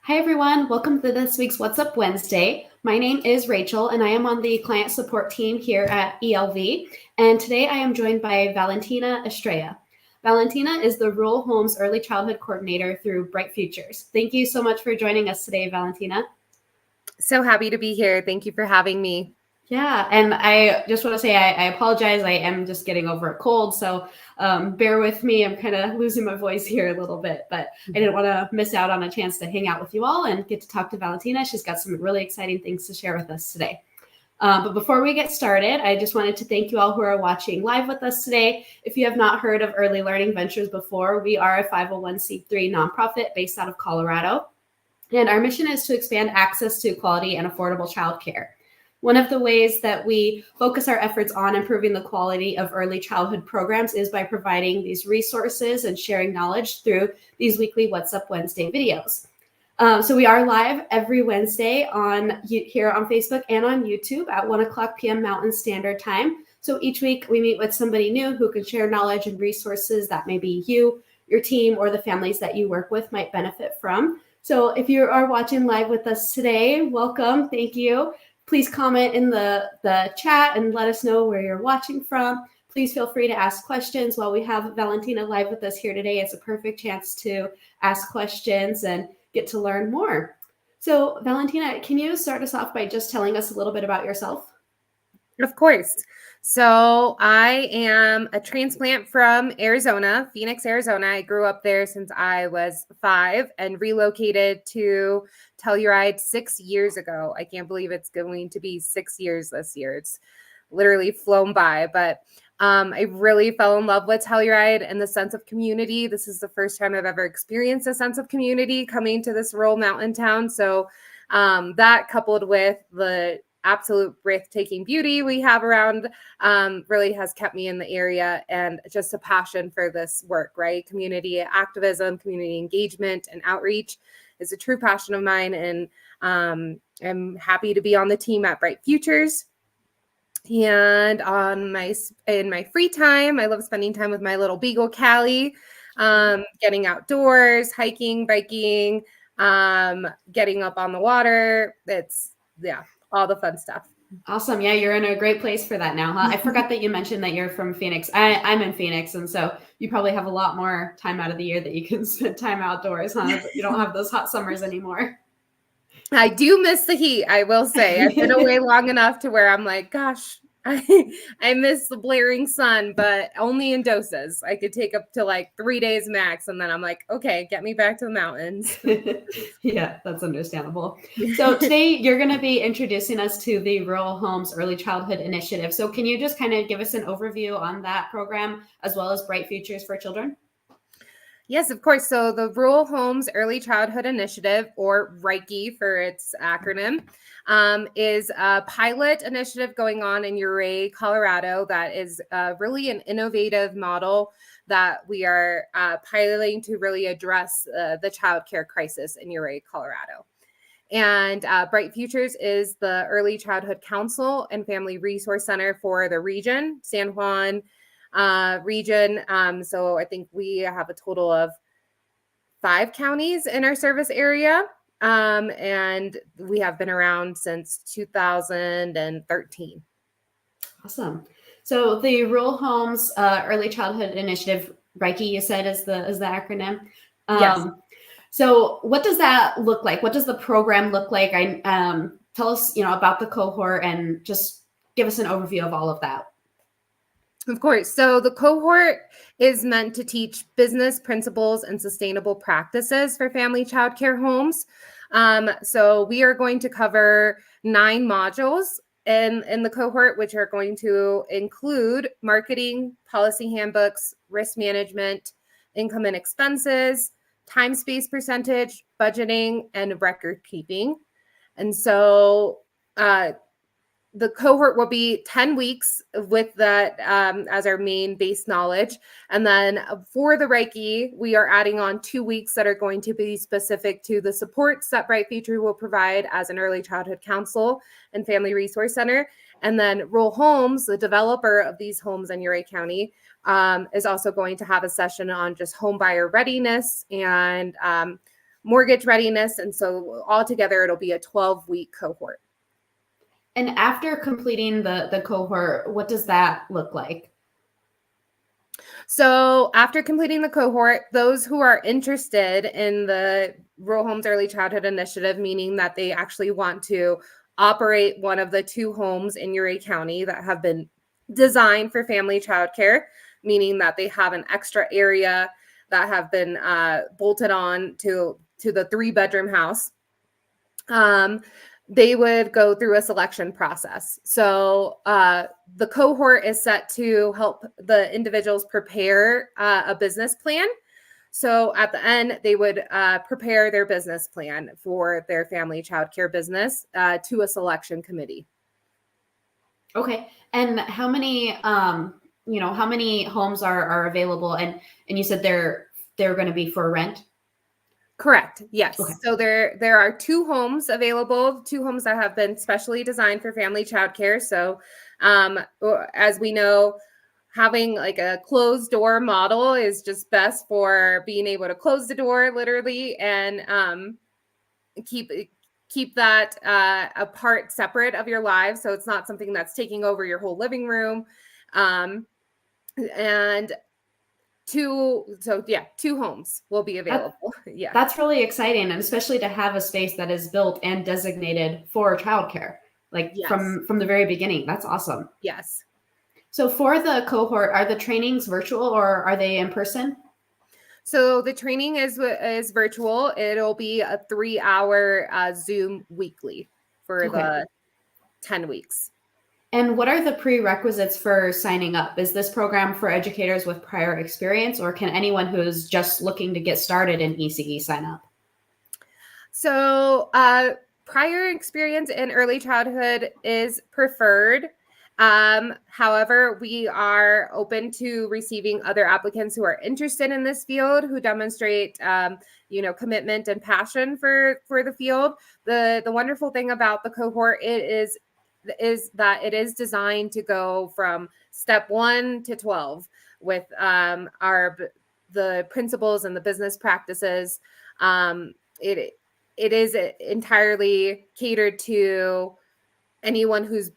Hi, everyone. Welcome to this week's What's Up Wednesday. My name is Rachel, and I am on the client support team here at ELV. And today I am joined by Valentina Estrella. Valentina is the Rural Homes Early Childhood Coordinator through Bright Futures. Thank you so much for joining us today, Valentina. So happy to be here. Thank you for having me. Yeah, and I just want to say I apologize. I am just getting over a cold, so bear with me. I'm kind of losing my voice here a little bit, but I didn't want to miss out on a chance to hang out with you all and get to talk to Valentina. She's got some really exciting things to share with us today. But before we get started, I just wanted to thank you all who are watching live with us today. If you have not heard of Early Learning Ventures before, we are a 501c3 nonprofit based out of Colorado, and our mission is to expand access to quality and affordable childcare. One of the ways that we focus our efforts on improving the quality of early childhood programs is by providing these resources and sharing knowledge through these weekly What's Up Wednesday videos. So we are live every Wednesday here on Facebook and on YouTube at 1 o'clock p.m. Mountain Standard Time. So each week we meet with somebody new who can share knowledge and resources that maybe you, your team, or the families that you work with might benefit from. So if you are watching live with us today, welcome. Thank you. Please comment in the chat and let us know where you're watching from. Please feel free to ask questions. While we have Valentina live with us here today, it's a perfect chance to ask questions and get to learn more. So Valentina, can you start us off by just telling us a little bit about yourself? Of course. So I am a transplant from Arizona, Phoenix, Arizona. I grew up there since I was 5 and relocated to Telluride 6 years ago. I can't believe it's going to be 6 years this year. It's literally flown by, but I really fell in love with Telluride and the sense of community. This is the first time I've ever experienced a sense of community coming to this rural mountain town. So that coupled with the absolute breathtaking beauty we have around really has kept me in the area, and just a passion for this work, right? Community activism, community engagement, and outreach is a true passion of mine, and I'm happy to be on the team at Bright Futures. And in my free time, I love spending time with my little beagle Callie, getting outdoors, hiking, biking, getting up on the water. All the fun stuff. Awesome. Yeah, you're in a great place for that now, huh? I forgot that you mentioned that you're from Phoenix. I'm in Phoenix, and so you probably have a lot more time out of the year that you can spend time outdoors, huh? But you don't have those hot summers anymore. I do miss the heat, I will say. I've been away long enough to where I'm like, gosh, I miss the blaring sun, but only in doses. I could take up to like 3 days max, and then I'm like, okay, get me back to the mountains. Yeah, that's understandable. So today you're going to be introducing us to the Rural Homes Early Childhood Initiative. So can you just kind of give us an overview on that program as well as Bright Futures for Children? Yes, of course. So the Rural Homes Early Childhood Initiative, or RHECI for its acronym, is a pilot initiative going on in Ouray, Colorado, that is really an innovative model that we are piloting to really address the childcare crisis in Ouray, Colorado. And Bright Futures is the Early Childhood Council and Family Resource Center for the region, San Juan region. So I think we have a total of 5 counties in our service area. And we have been around since 2013. Awesome. So the Rural Homes Early Childhood Initiative, RHECI, you said is the acronym. Yes. So what does that look like? What does the program look like? Tell us, about the cohort and just give us an overview of all of that. Of course. So the cohort is meant to teach business principles and sustainable practices for family childcare homes. So we are going to cover 9 modules in the cohort, which are going to include marketing, policy handbooks, risk management, income and expenses, time space percentage, budgeting, and record keeping. And so the cohort will be 10 weeks with that as our main base knowledge. And then for the RHECI, we are adding on 2 weeks that are going to be specific to the supports that Bright Future will provide as an early childhood council and family resource center. And then Rural Homes, the developer of these homes in Ouray County, is also going to have a session on just home buyer readiness and mortgage readiness. And so altogether, it'll be a 12-week cohort. And after completing the cohort, what does that look like? So after completing the cohort, those who are interested in the Rural Homes Early Childhood Initiative, meaning that they actually want to operate one of the 2 homes in Uray County that have been designed for family childcare, meaning that they have an extra area that have been bolted on to the 3-bedroom house, they would go through a selection process. So the cohort is set to help the individuals prepare a business plan. So at the end, they would prepare their business plan for their family childcare business to a selection committee. Okay. And how many, how many homes are available? And you said they're going to be for rent? Correct. Yes. Okay. So there are 2 homes available, 2 homes that have been specially designed for family childcare. So as we know, having like a closed door model is just best for being able to close the door literally and keep that apart, separate of your lives. So it's not something that's taking over your whole living room. And 2 homes will be available. Yeah. That's really exciting. And especially to have a space that is built and designated for childcare, like Yes. from the very beginning. That's awesome. Yes. So for the cohort, are the trainings virtual or are they in person? So the training is virtual. It'll be a 3-hour Zoom weekly for the 10 weeks. And what are the prerequisites for signing up? Is this program for educators with prior experience, or can anyone who's just looking to get started in ECE sign up? So prior experience in early childhood is preferred. However, we are open to receiving other applicants who are interested in this field, who demonstrate, commitment and passion for the field. The wonderful thing about the cohort is that it is designed to go from step 1 to 12 with the principles and the business practices. It is entirely catered to anyone who's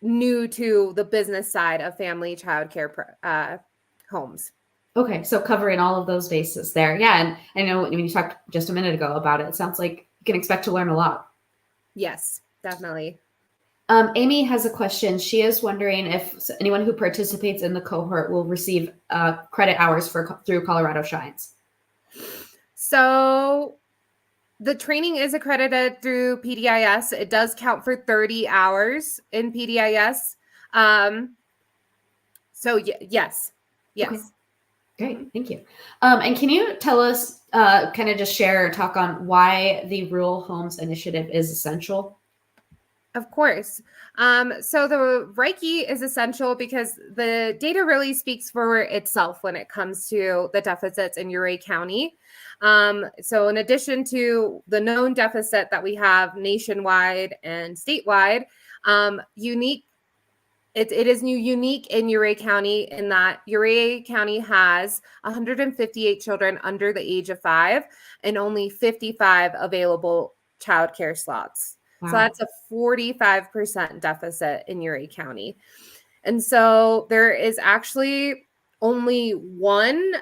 new to the business side of family childcare homes. Okay, so covering all of those bases there. Yeah, and I know when you talked just a minute ago about it sounds like you can expect to learn a lot. Yes, definitely. Amy has a question. She is wondering if anyone who participates in the cohort will receive credit hours through Colorado Shines. So the training is accredited through PDIS. It does count for 30 hours in PDIS. Yes. Okay. Great, thank you. And can you tell us, kind of just share or talk on why the Rural Homes Initiative is essential? Of course. So the RHECI is essential because the data really speaks for itself when it comes to the deficits in Uray County. So in addition to the known deficit that we have nationwide and statewide, it is unique in Uray County in that Uray County has 158 children under the age of 5 and only 55 available childcare slots. Wow. So that's a 45% deficit in Uray County. And so there is actually only one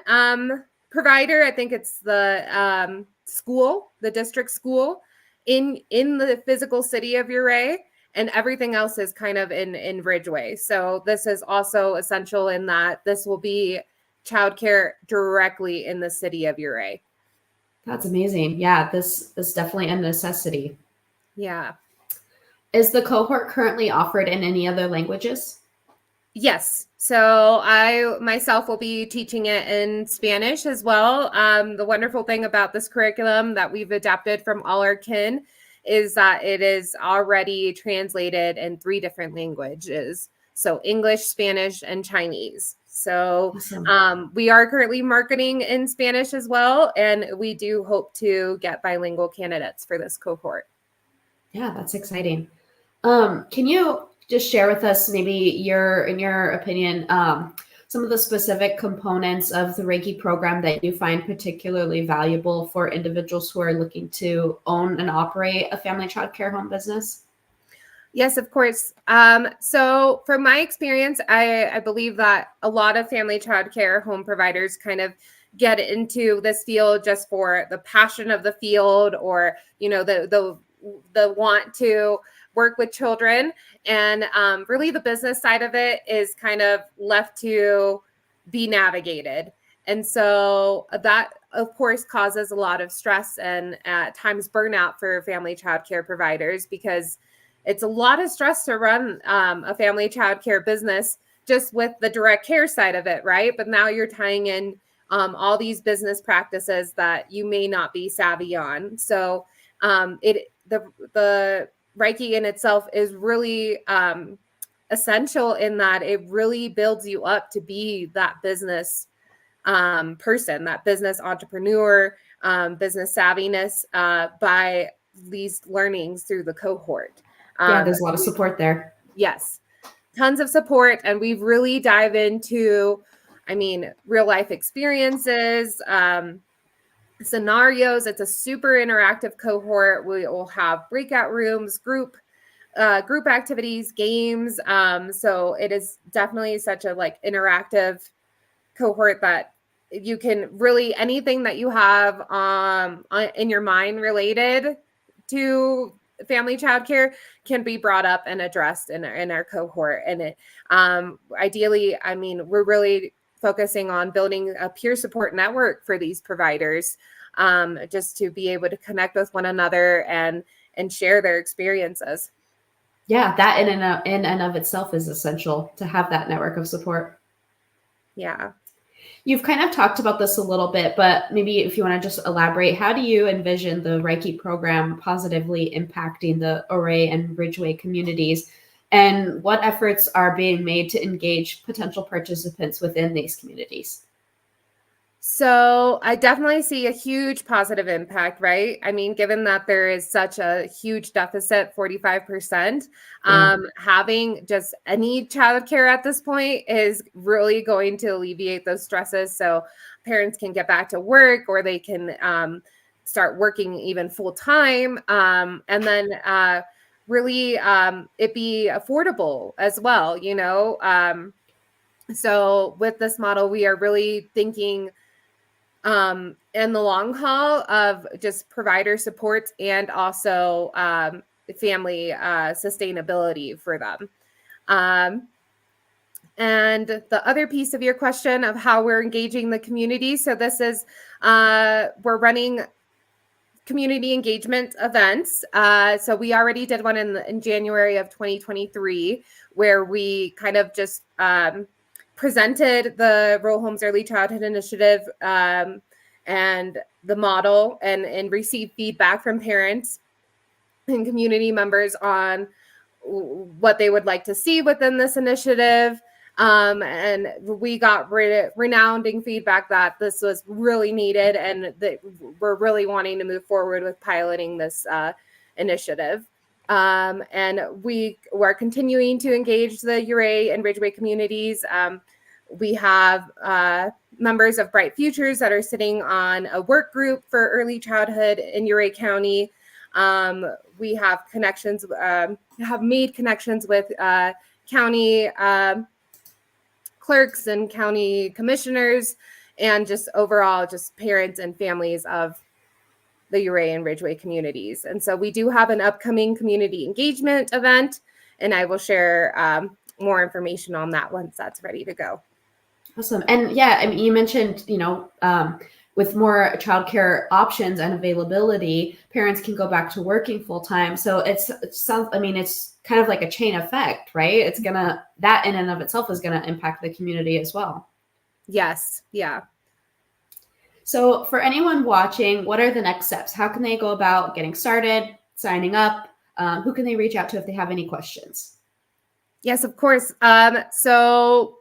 provider. I think it's the school, the district school in the physical city of Uray, and everything else is kind of in Ridgeway. So this is also essential in that this will be childcare directly in the city of Uray. That's amazing. Yeah, this is definitely a necessity. Yeah. Is the cohort currently offered in any other languages? Yes. So I myself will be teaching it in Spanish as well. The wonderful thing about this curriculum that we've adapted from All Our Kin is that it is already translated in 3 different languages. So English, Spanish, and Chinese. So awesome. We are currently marketing in Spanish as well. And we do hope to get bilingual candidates for this cohort. Yeah, that's exciting. Can you just share with us maybe in your opinion, some of the specific components of the RHECI program that you find particularly valuable for individuals who are looking to own and operate a family childcare home business? Yes, of course. So from my experience, I believe that a lot of family childcare home providers kind of get into this field just for the passion of the field, or, you know, the want to work with children. And really the business side of it is kind of left to be navigated. And so that, of course, causes a lot of stress and at times burnout for family childcare providers, because it's a lot of stress to run a family childcare business just with the direct care side of it, right? But now you're tying in all these business practices that you may not be savvy on. So the RHECI in itself is really essential in that it really builds you up to be that business person, that business entrepreneur, business savviness by these learnings through the cohort. Yeah, there's a lot of support there. Yes, tons of support. And we really dive into, real life experiences, scenarios. It's a super interactive cohort. We will have breakout rooms, group activities, games. So it is definitely such a interactive cohort that you can really, anything that you have in your mind related to family childcare can be brought up and addressed in our cohort. And it ideally, we're really focusing on building a peer support network for these providers, just to be able to connect with one another and share their experiences. Yeah, that in and of itself is essential to have that network of support. Yeah. You've kind of talked about this a little bit, but maybe if you want to just elaborate, how do you envision the RHECI program positively impacting the Ouray and Ridgeway communities? And what efforts are being made to engage potential participants within these communities? So I definitely see a huge positive impact, right? Given that there is such a huge deficit, 45%, having just any childcare at this point is really going to alleviate those stresses. So parents can get back to work, or they can start working even full time. And then really it be affordable as well, So with this model, we are really thinking in the long haul of just provider support and also family sustainability for them. And the other piece of your question of how we're engaging the community. So this is, we're running community engagement events. So we already did one in January of 2023, where we kind of just presented the Rural Homes Early Childhood Initiative and the model, and received feedback from parents and community members on what they would like to see within this initiative. And we got renowned feedback that this was really needed, and that we're really wanting to move forward with piloting this initiative. And we were continuing to engage the Ouray and Ridgeway communities. We have members of Bright Futures that are sitting on a work group for early childhood in Ouray County. We have made connections with county clerks and county commissioners, and just overall just parents and families of the Ouray and Ridgeway communities. And so we do have an upcoming community engagement event, and I will share more information on that once that's ready to go. Awesome. And yeah, you mentioned, with more childcare options and availability, parents can go back to working full time. So it's kind of like a chain effect, right? That in and of itself is going to impact the community as well. Yes. Yeah. So for anyone watching, what are the next steps? How can they go about getting started, signing up? Who can they reach out to if they have any questions? Yes, of course. So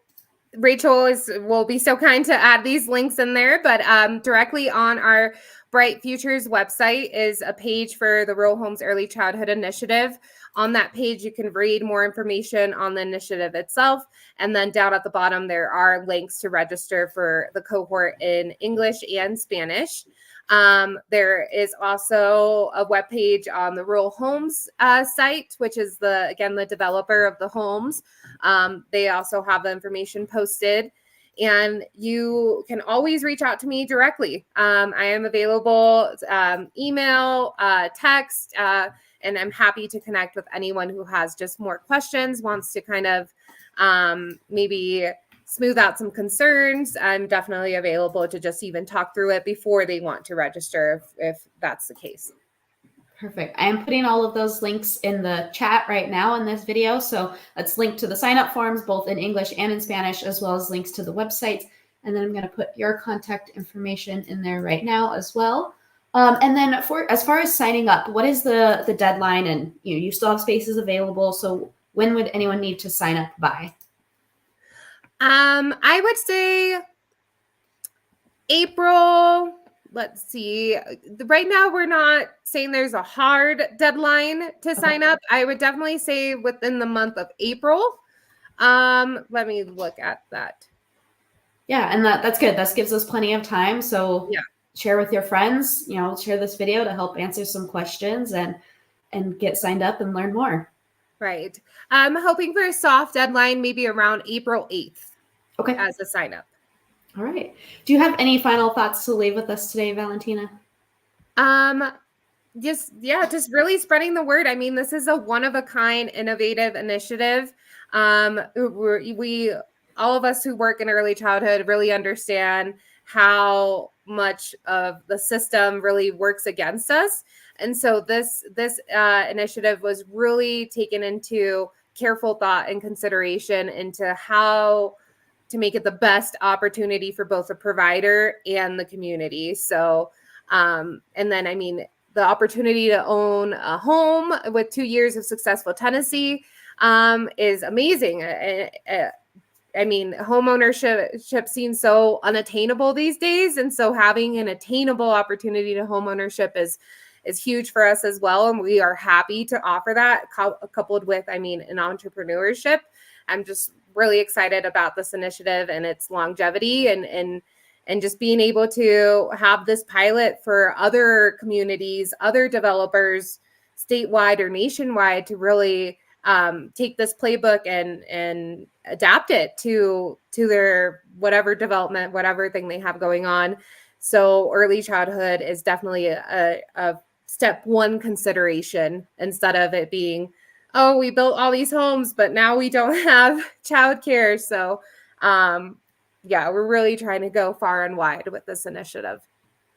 Rachel will be so kind to add these links in there, but directly on our Bright Futures website is a page for the Rural Homes Early Childhood Initiative. On that page, you can read more information on the initiative itself. And then down at the bottom, there are links to register for the cohort in English and Spanish. There is also a webpage on the Rural Homes site, which is the developer of the homes. They also have the information posted. And you can always reach out to me directly. I am available, email, text, and I'm happy to connect with anyone who has just more questions, wants to kind of maybe smooth out some concerns. I'm definitely available to just even talk through it before they want to register if that's the case. Perfect. I am putting all of those links in the chat right now in this video. So let's link to the sign up forms, both in English and in Spanish, as well as links to the website. And then I'm going to put your contact information in there right now as well. And then as far as signing up, what is the deadline? And you still have spaces available. So when would anyone need to sign up by? I would say April. Let's see. Right now, we're not saying there's a hard deadline to sign up. I would definitely say within the month of April. Let me look at that. Yeah, and that's good. That gives us plenty of time. So yeah, share with your friends, share this video to help answer some questions and get signed up and learn more. Right. I'm hoping for a soft deadline, maybe around April 8th. Okay. As a sign up. All right. Do you have any final thoughts to leave with us today, Valentina? Just really spreading the word. I mean, this is a one-of-a-kind innovative initiative. We all of us who work in early childhood really understand how much of the system really works against us. And so this initiative was really taken into careful thought and consideration into how to make it the best opportunity for both the provider and the community. So, and then, I mean, the opportunity to own a home with 2 years of successful tenancy is amazing. I mean, home ownership seems so unattainable these days. And so having an attainable opportunity to home ownership is huge for us as well. And we are happy to offer that coupled with, an entrepreneurship. I'm just really excited about this initiative and its longevity and just being able to have this pilot for other communities, other developers, statewide or nationwide, to really take this playbook and adapt it to their whatever development, whatever thing they have going on. So early childhood is definitely a step one consideration, instead of it being, oh, we built all these homes, but now we don't have childcare. So, we're really trying to go far and wide with this initiative.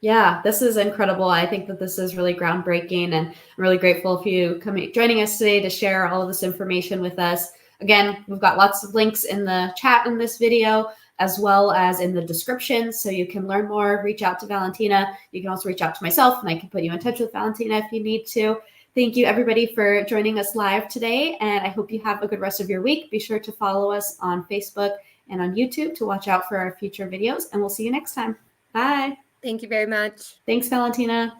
Yeah, this is incredible. I think that this is really groundbreaking, and I'm really grateful for you joining us today to share all of this information with us. Again, we've got lots of links in the chat in this video, as well as in the description, so you can learn more, reach out to Valentina. You can also reach out to myself, and I can put you in touch with Valentina if you need to. Thank you, everybody, for joining us live today, and I hope you have a good rest of your week. Be sure to follow us on Facebook and on YouTube to watch out for our future videos, and we'll see you next time. Bye. Thank you very much. Thanks, Valentina.